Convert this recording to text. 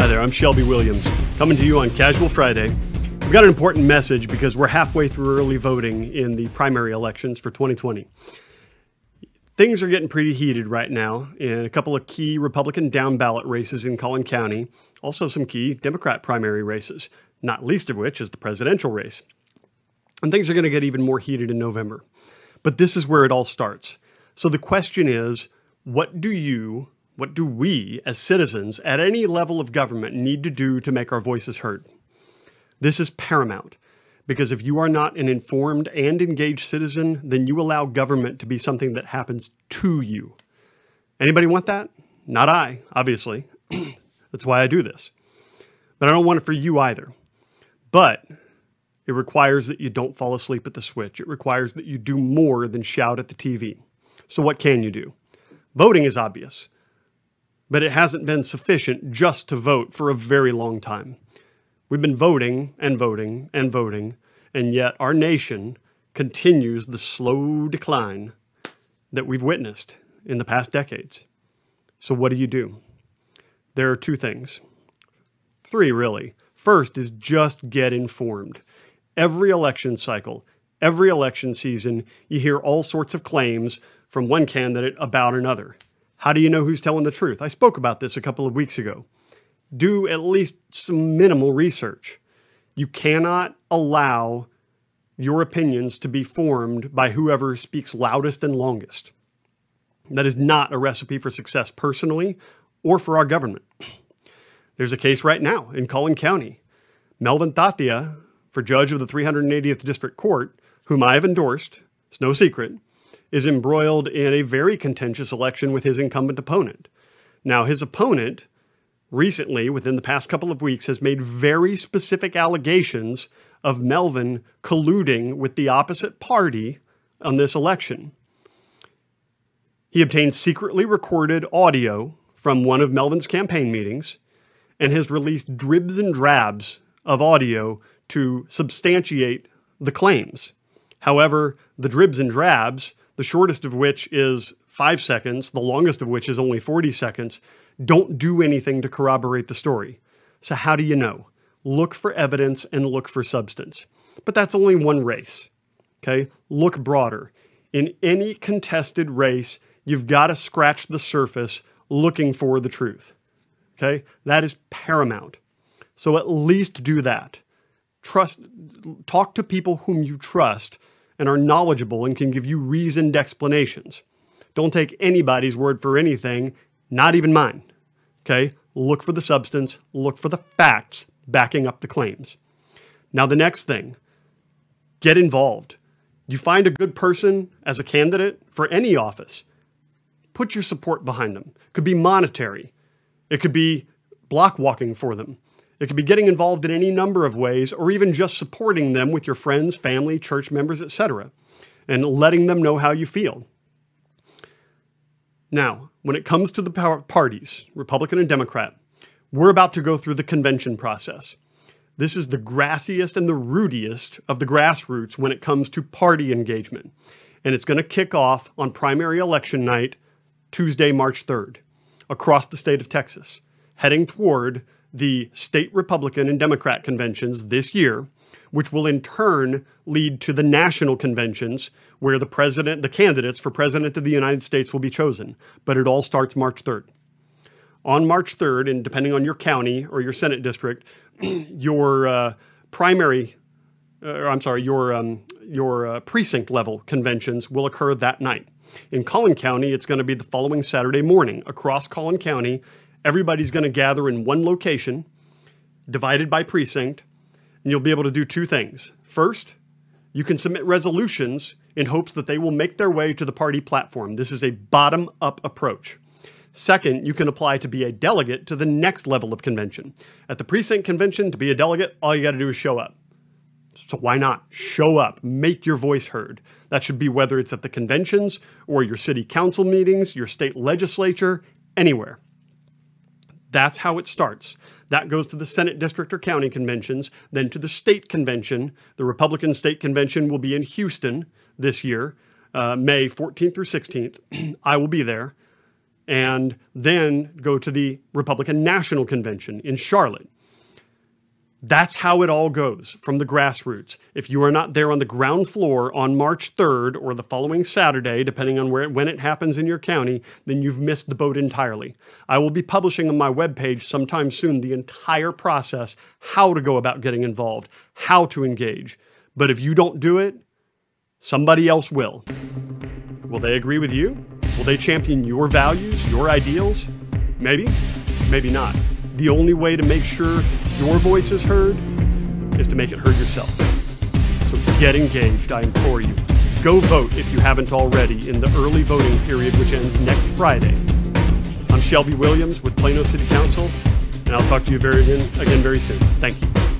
Hi there, I'm Shelby Williams, coming to you on Casual Friday. We've got an important message because we're halfway through early voting in the primary elections for 2020. Things are getting pretty heated right now in a couple of key Republican down-ballot races in Collin County, also some key Democrat primary races, not least of which is the presidential race. And things are going to get even more heated in November. But this is where it all starts. So the question is, what do we as citizens at any level of government need to do to make our voices heard? This is paramount, because if you are not an informed and engaged citizen, then you allow government to be something that happens to you. Anybody want that? Not I, obviously. That's why I do this. But I don't want it for you either. But it requires that you don't fall asleep at the switch. It requires that you do more than shout at the TV. So what can you do? Voting is obvious, but it hasn't been sufficient just to vote for a very long time. We've been voting and voting and voting, and yet our nation continues the slow decline that we've witnessed in the past decades. So what do? There are two things. Three, really. First is just get informed. Every election cycle, every election season, you hear all sorts of claims from one candidate about another. How do you know who's telling the truth? I spoke about this a couple of weeks ago. Do at least some minimal research. You cannot allow your opinions to be formed by whoever speaks loudest and longest. That is not a recipe for success personally or for our government. There's a case right now in Collin County. Melvin Thathiah, for judge of the 380th District Court, whom I have endorsed, it's no secret, is embroiled in a very contentious election with his incumbent opponent. Now, his opponent recently, within the past couple of weeks, has made very specific allegations of Melvin colluding with the opposite party on this election. He obtained secretly recorded audio from one of Melvin's campaign meetings and has released dribs and drabs of audio to substantiate the claims. However, the dribs and drabs, the shortest of which is 5 seconds, the longest of which is only 40 seconds, don't do anything to corroborate the story. So how do you know? Look for evidence and look for substance. But that's only one race, okay? Look broader. In any contested race, you've got to scratch the surface looking for the truth, okay? That is paramount. So at least do that. Talk to people whom you trust and are knowledgeable and can give you reasoned explanations. Don't take anybody's word for anything, not even mine. Okay? Look for the substance, look for the facts backing up the claims. Now, the next thing, get involved. You find a good person as a candidate for any office, put your support behind them. It could be monetary. It could be block walking for them. It could be getting involved in any number of ways, or even just supporting them with your friends, family, church members, etc., and letting them know how you feel. Now, when it comes to the parties, Republican and Democrat, we're about to go through the convention process. This is the grassiest and the rootiest of the grassroots when it comes to party engagement. And it's going to kick off on primary election night, Tuesday, March 3rd, across the state of Texas, heading toward the state Republican and Democrat conventions this year, which will in turn lead to the national conventions where the candidates for president of the United States will be chosen. But it all starts March 3rd. On March 3rd, and depending on your county or your Senate district, your precinct level conventions will occur that night. In Collin County, it's going to be the following Saturday morning. Across Collin County, everybody's going to gather in one location, divided by precinct, and you'll be able to do two things. First, you can submit resolutions in hopes that they will make their way to the party platform. This is a bottom-up approach. Second, you can apply to be a delegate to the next level of convention. At the precinct convention, to be a delegate, all you got to do is show up. So why not? Show up. Make your voice heard. That should be whether it's at the conventions or your city council meetings, your state legislature, anywhere. That's how it starts. That goes to the Senate district or county conventions, then to the state convention. The Republican state convention will be in Houston this year, May 14th through 16th. I will be there. and then go to the Republican National Convention in Charlotte. That's how it all goes from the grassroots. If you are not there on the ground floor on March 3rd or the following Saturday, depending on when it happens in your county, then you've missed the boat entirely. I will be publishing on my webpage sometime soon the entire process, how to go about getting involved, how to engage. But if you don't do it, somebody else will. Will they agree with you? Will they champion your values, your ideals? Maybe, maybe not. The only way to make sure your voice is heard is to make it heard yourself. So get engaged, I implore you. Go vote if you haven't already in the early voting period, which ends next Friday. I'm Shelby Williams with Plano City Council, and I'll talk to you again very soon. Thank you.